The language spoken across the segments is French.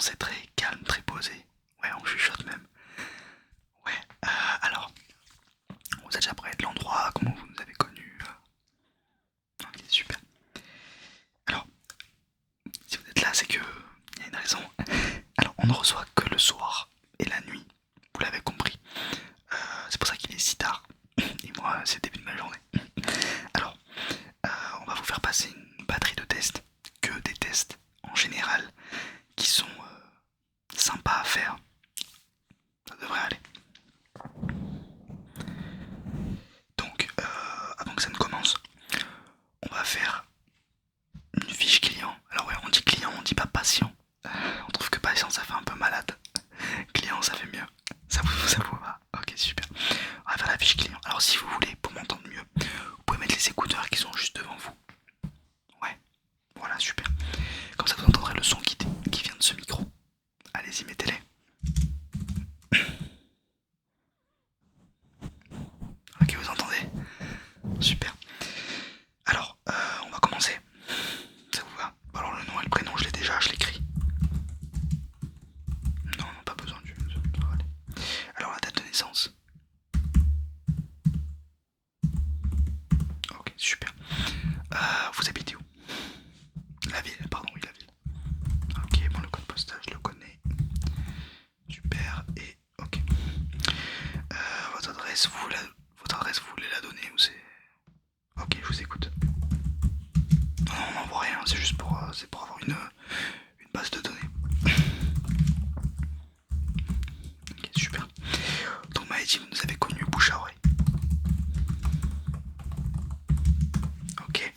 c'est très calme, très posé. Ouais, on chuchote même. Ouais, alors, vous êtes déjà près de l'endroit, comment vous nous avez connus Ok, super. Alors, si vous êtes là, c'est que il y a une raison. Alors, on ne reçoit que le soir et la nuit, vous l'avez compris. C'est pour ça qu'il est si tard. Et moi, c'est le début de ma journée. Alors, on va vous faire passer une batterie de tests, que des tests en général qui sont sympas à faire. Ça devrait aller. Donc, avant que ça ne commence, on va faire une fiche client. Alors ouais, on dit client, on dit pas patient. On trouve que patient ça fait un peu malade. Client ça fait mieux. Ça vous va. Ok, super. On va faire la fiche client. Alors si vous voulez, pour m'entendre mieux, vous pouvez mettre les écouteurs qui sont juste devant vous. Ouais, voilà, super. Comme ça vous entendrez le son qui vient de ce micro. Allez-y, mettez-les. Ok, vous entendez? Super. Alors, on va commencer. Ça vous va? Alors le nom et le prénom, je l'ai déjà, je l'écris. Non, non, pas besoin du... ça va aller. Alors la date de naissance. Ok, super. Vous habitez où? La ville, pardon, oui, la ville. Ok, bon, le code postal, je le connais. Super, et ok. Votre adresse, vous voulez la donner ou c'est... Ok, je vous écoute. Non, non, on n'envoie rien, c'est juste pour avoir une base de données. Ok, super. Donc, Maïdi, vous nous avez connus bouche à oreille. Ok.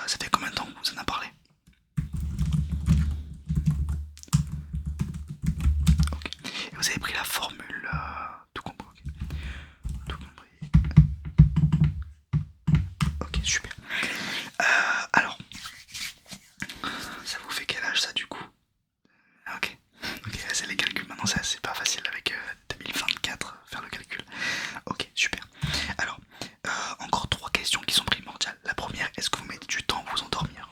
Ça fait combien de temps que vous en avez parlé? Ok. Et vous avez pris la formule, tout compris. Ok. Tout compris. Ok, super. Alors, ça vous fait quel âge ça du coup? Ok, ok, c'est les calculs maintenant, c'est pas facile avec 2024 faire le calcul. Ok, super. Alors, encore trois questions qui sont primordiales. La première, est-ce que vous mettez du temps à vous endormir?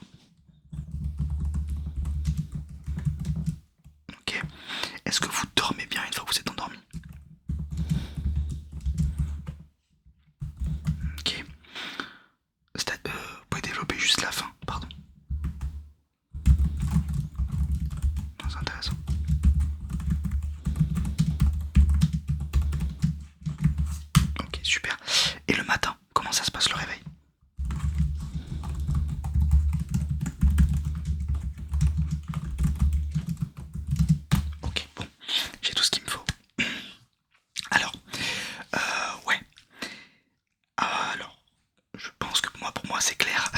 Ok. Est-ce que vous dormez bien une fois que vous êtes endormi? Ok. Vous pouvez développer juste la fin, pardon. Non, c'est intéressant. Ok, super. Et le matin, comment ça se passe le réveil? Ok, bon, j'ai tout ce qu'il me faut. Alors, ouais. Alors, je pense que pour moi c'est clair.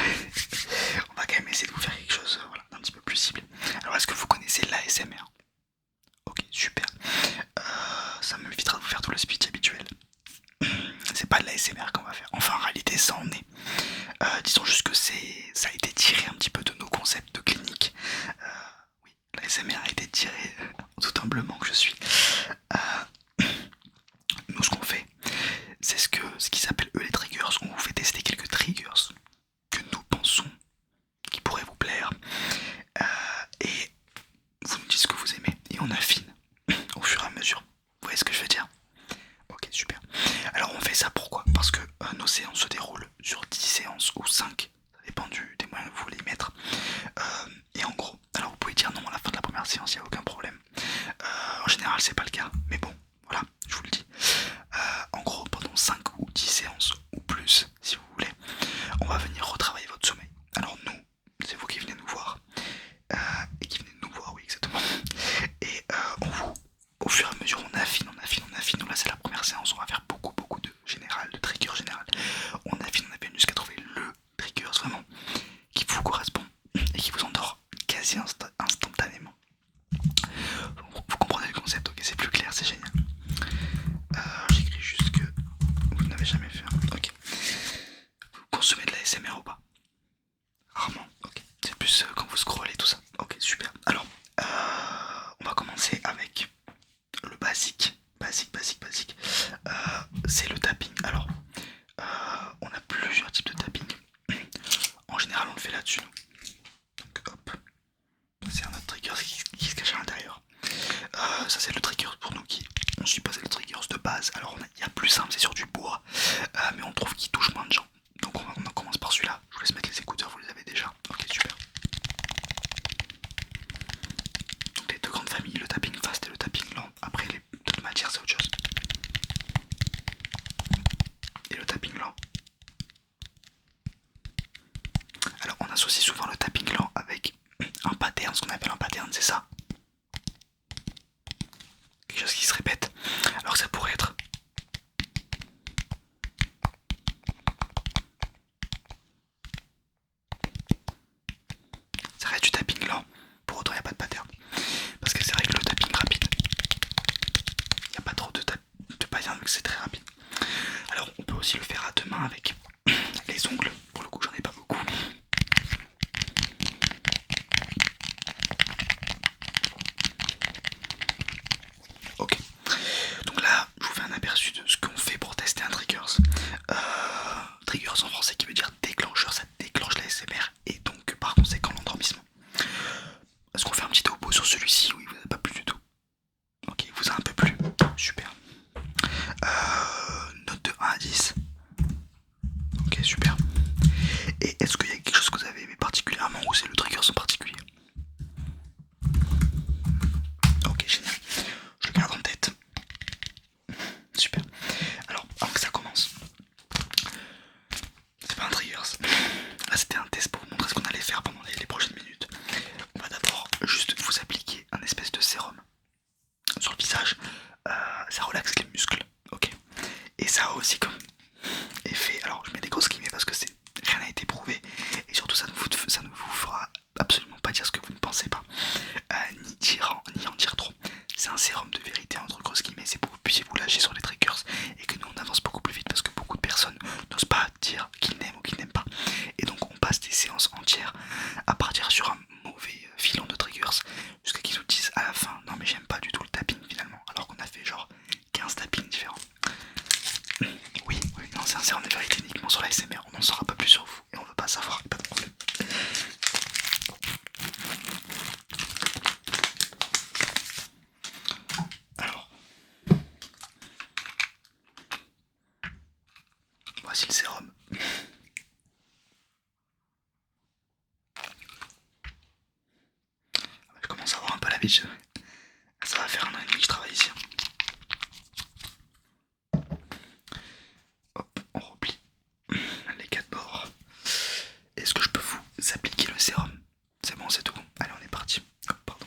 On va quand même essayer de vous faire quelque chose voilà, d'un petit peu plus ciblé. Alors, est-ce que vous connaissez l'ASMR? Ok, super. Ça m'évitera de vous faire tout le speech habituel. C'est pas de l'ASMR qu'on va faire. Enfin, en réalité, ça en est. Disons juste que ça a été tiré un petit peu de nos concepts de clinique. Oui, l'ASMR a été tiré tout humblement que je suis. Nous, ce qu'on fait, c'est ce qui s'appelle eux les triggers. On vous fait tester quelques triggers que nous pensons qui pourraient vous plaire. Et vous nous dites ce que vous aimez et on affine au fur et à mesure. Vous voyez ce que je veux dire? Ok, super. Alors on fait ça pourquoi? Parce que nos séances se déroulent sur 10 séances ou 5. Ça dépend des moyens que vous voulez y mettre. Et en gros, alors vous pouvez dire non à la fin de la première séance, il n'y a aucun problème. En général, c'est pas le cas. Mais bon, voilà, je vous le dis. En gros, pendant 5 ou 10 séances ou plus, si vous voulez, on va venir retravailler votre sommeil. Alors nous, c'est vous qui venez nous voir. Et qui venez nous voir, oui, exactement. Et au fur et à mesure, on affine, on affine, on affine. Là, c'est la première séance, on va faire beaucoup de général, de triggers général. On affine jusqu'à trouver le trigger vraiment qui vous correspond et qui vous endort quasi instantanément. Vous comprenez le concept, ok, c'est plus clair, c'est ça c'est le trigger pour nous qui on suit pas le trigger de base. Alors il y a plus simple, c'est sur du bois, mais on trouve qu'il touche moins de gens. Donc on commence par celui-là. Je vous laisse mettre les écouteurs, vous les avez déjà. Ok, super. Donc les deux grandes familles, le tapping fast et le tapping lent. Après les d'autres matières c'est autre chose. Et le tapping lent. Alors on associe souvent le tapping lent avec un pattern, ce qu'on appelle un pattern, c'est ça. Quelque chose qui se répète. Alors ça pourrait être ça reste du tapping lent, pour autant il n'y a pas de pattern. Parce que c'est vrai que le tapping rapide, il n'y a pas trop de pattern vu que c'est très rapide. Alors on peut aussi le faire à deux mains avec les ongles, pour le coup j'en ai pas beaucoup. Ok, donc là je vous fais un aperçu de ce qu'on fait pour tester un triggers. Triggers en français qui veut dire déclencheur, ça déclenche la SMR et donc par conséquent l'endormissement. Est-ce qu'on fait un petit topo sur celui-ci ou il vous a pas plu du tout? Ok, il vous a un peu plu, super. Note de 1 à 10. Ok, super. Et est-ce qu'il y a quelque chose que vous avez aimé particulièrement ou c'est le triggers en particulier? Ok, génial. Je le garde en tête. Super. Alors, avant que ça commence, c'est pas un triggers. Là, c'était un test pour vous montrer ce qu'on allait faire pendant les prochaines minutes. On va d'abord juste vous appliquer un espèce de sérum sur le visage. Ça relaxe les muscles. Ok. Et ça a aussi comme effet. Alors, je mets des grosses guillemets parce que rien n'a été prouvé. Et surtout, ça ne vous fera absolument pas dire ce que vous ne pensez pas. Ni en dire trop. C'est un sérum de vérité entre grosses guillemets, c'est pour que vous puissiez vous lâcher sur les triggers et que nous on avance beaucoup plus vite parce que beaucoup de personnes n'osent pas dire qu'ils n'aiment ou qu'ils n'aiment pas. Et donc on passe des séances entières à partir sur un mauvais filon de triggers jusqu'à qu'ils nous disent à la fin non mais j'aime pas du tout le tapping finalement alors qu'on a fait genre 15 tappings différents. Oui, non c'est un sérum de vérité uniquement sur la SMR, on n'en saura pas plus sur vous et on veut pas savoir, pas de problème. Alors, voici le sérum. Je commence à avoir un peu l'habitude. Ça va faire 1 an et demi que je travaille ici. Hop, on replie les 4 bords. Est-ce que je peux vous appliquer le sérum? C'est bon, c'est tout bon. Allez, on est parti. Hop, pardon.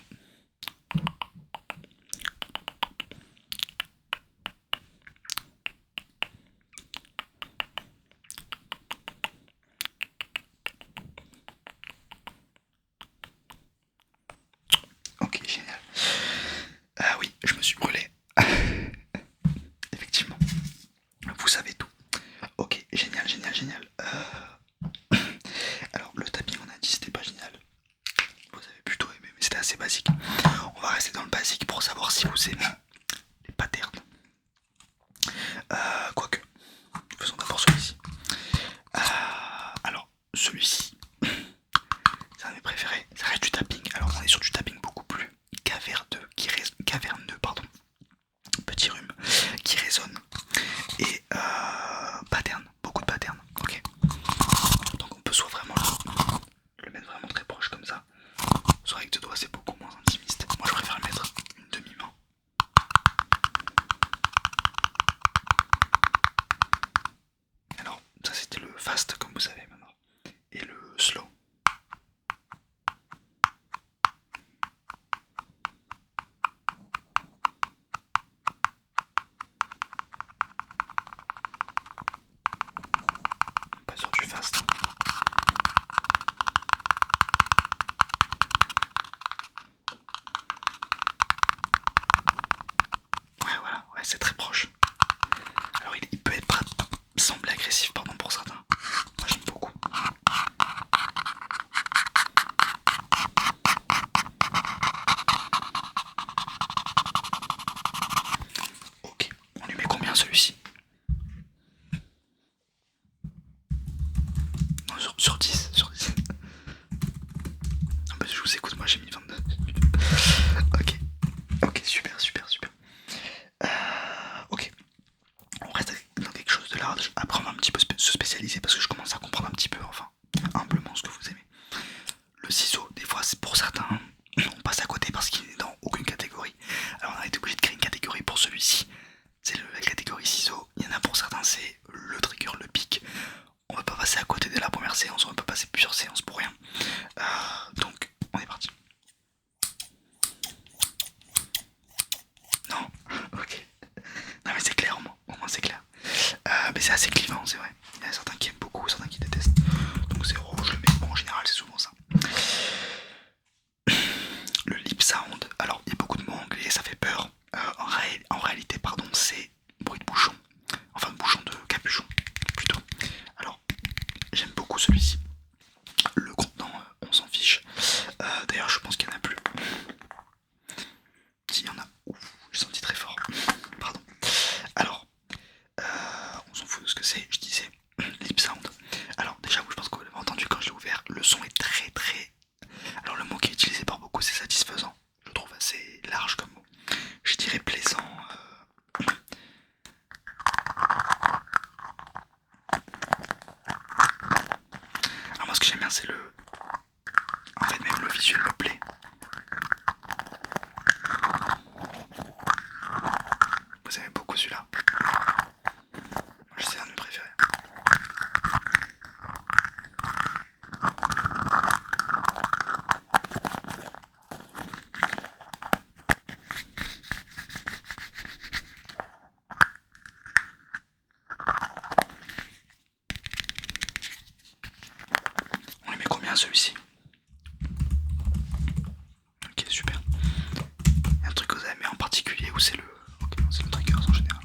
Ok, génial. Ah oui, je me suis brûlé. Effectivement. Vous savez tout. Ok, génial, génial, génial. Alors, le tapping, on a dit c'était pas génial. Vous avez plutôt aimé, mais c'était assez basique. On va rester dans le basique pour savoir si vous aimez les patterns. Quoique, faisons d'abord celui-ci. Alors, celui-ci, c'est un de mes préférés. Ça reste du tapping. Alors, on est sur du tapping beaucoup plus caverneux, pardon. Petit rhume qui résonne. Et pattern, beaucoup de patterns. Ok. Donc, on peut soit vraiment le mettre vraiment très proche comme ça, soit avec deux doigts, c'est beaucoup moins intimiste. Moi, je préfère le mettre une demi-main. Alors, ça c'était le fast, comme vous savez maintenant. Et le slow. Pas sur du fast. Ouais, voilà, ouais, c'est très proche. Alors, il peut être semble agressif, pardon, pour certains. Moi, j'aime beaucoup. Ok, on lui met combien celui-ci? Non, sur 10, sur 10. Non, bah, je vous écoute, moi j'ai mis 22. Ok, ok, super, super. c'est assez clivant, c'est vrai. Il y a certains qui aiment beaucoup, certains qui détestent. Donc 0, je le mets. Bon, en général, c'est souvent ça. Le lip sound, alors il y a beaucoup de mots anglais, ça fait peur. En réalité, pardon, c'est bruit de bouchon. Enfin, de bouchon de capuchon, plutôt. Alors, j'aime beaucoup celui-ci. Le contenant, on s'en fiche. D'ailleurs, je pense qu'il n'y en a plus. S'il y en a, ouf, j'ai senti très fort. Pardon. Alors, on s'en fout de ce que c'est, je disais. Lip sound. Alors, déjà, je pense que vous l'avez entendu quand je l'ai ouvert, le son est très très. Alors, le mot qui est utilisé par beaucoup, c'est satisfaisant. Je trouve assez large comme mot. Je dirais plaisant. Alors, moi, ce que j'aime bien, c'est le. En fait, même le visuel me plaît. Vous aimez beaucoup celui-là. Moi, c'est un de mes préférés. On lui met combien celui-ci? Ok, super. Il y a un truc que vous avez mis en particulier ou c'est le. Ok, c'est le trigger en général.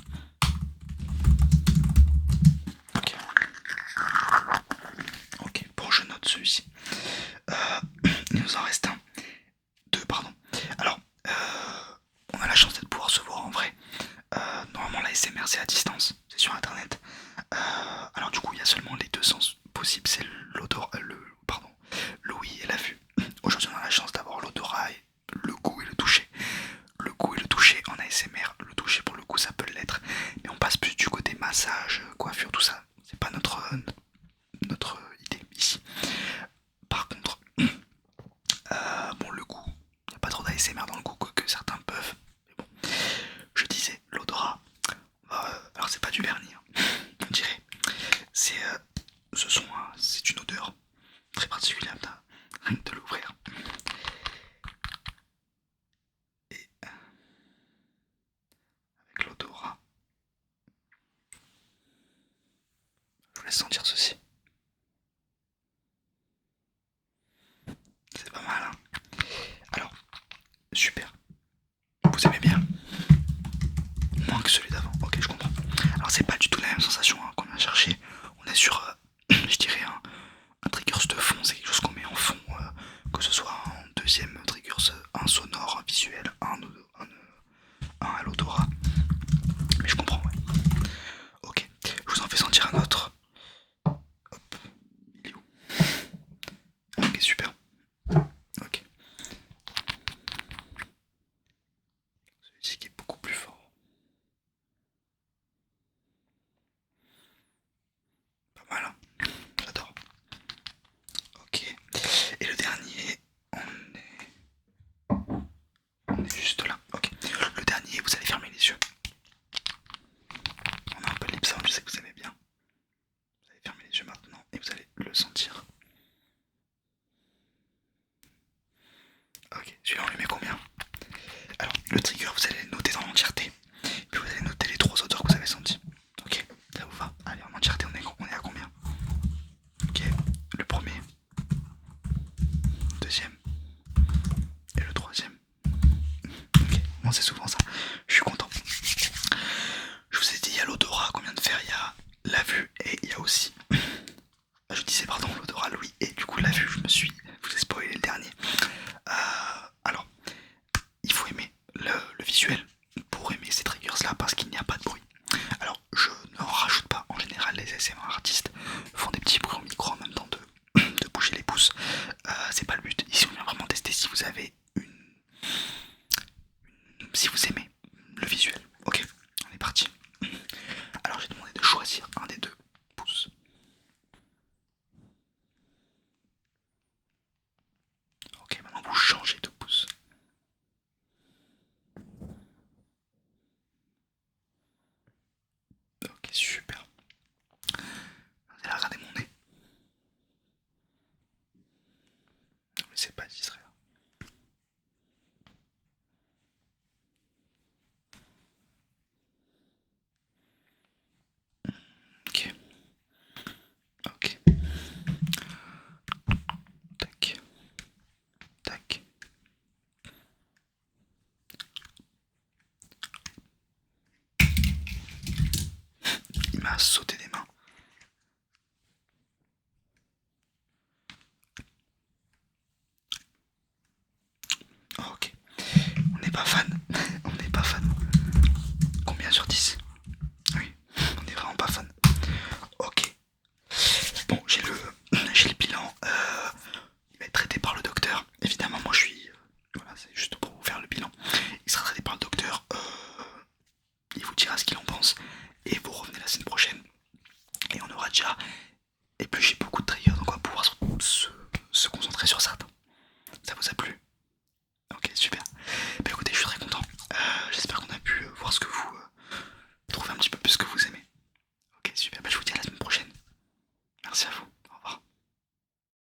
Ok. Ok, bon, je note celui-ci. Il nous en reste un. Deux, pardon. Alors, on a la chance de pouvoir se voir en vrai. Normalement, la SMR c'est à distance, c'est sur internet. Alors, du coup, il y a seulement les deux sens possibles, c'est l'odorat, l'ouïe et la vue. Aujourd'hui, on a la chance d'avoir l'odorat, le goût et le toucher. Le goût et le toucher en ASMR, le toucher pour le coup, ça peut l'être, mais on passe plus du côté massage, coiffure, tout ça. C'est pas notre idée ici. Par contre, bon, le goût, il n'y a pas trop d'ASMR dans le goût, quoique certains peuvent. Mais bon, je disais, l'odorat, alors c'est pas du vernis, hein, on dirait. C'est ce son, hein, c'est une odeur très particulière, rien que de l'ouvrir. Et avec l'odorat, je vous laisse sentir ceci. C'est pas mal, hein. Alors, super. Vous aimez bien? Moins que celui d'avant, ok, je comprends. Alors c'est pas du tout la même sensation, hein, qu'on vient chercher. On est sur, je dirais, un triggers de fond, c'est quelque chose qu'on met en fond, que ce soit un deuxième triggers, un sonore, un visuel, un à l'odorat. Mais je comprends, ouais. Ok, je vous en fais sentir un autre. Hop, il est où? Ok, super. Ok, celui-ci qui est beaucoup plus fort. Pas mal, hein, j'adore. Ok, et le dernier, on est juste là. Ok, le dernier, vous allez fermer les yeux. On a un peu de lip sound, je sais que vous aimez bien. Vous allez fermer les yeux maintenant et vous allez le sentir. Ok, celui-là on lui met combien? Alors, le trigger, vous allez le noter dans l'entièreté. Puis vous allez noter les trois odeurs que vous avez senties. Ok, ça vous va? Allez, en entièreté, on est à combien? Ok, le premier, le deuxième et le troisième. Ok, moi c'est souvent ça. Je suis content. Je vous ai dit, il y a l'odorat qu'on vient de faire, il y a la vue et il y a aussi. Je disais, pardon, l'odorat, oui, et du coup, la vue, je vous ai spoilé le dernier. Alors, il faut aimer le visuel pour aimer ces triggers là parce qu'il n'y a pas de bruit. Alors je n'en rajoute pas, en général les ASMR artistes font des petits bruits au micro en même temps de bouger les pouces. C'est pas le but, ici on vient vraiment tester si vous avez si vous aimez le visuel. Ok, on est parti. Alors j'ai demandé de choisir un des deux pouces. Ok, maintenant vous changez de pouce. Ok, super. Vous allez regarder mon nez. Mais c'est pas distrait. à sauter des mains. Ok, on n'est pas fan.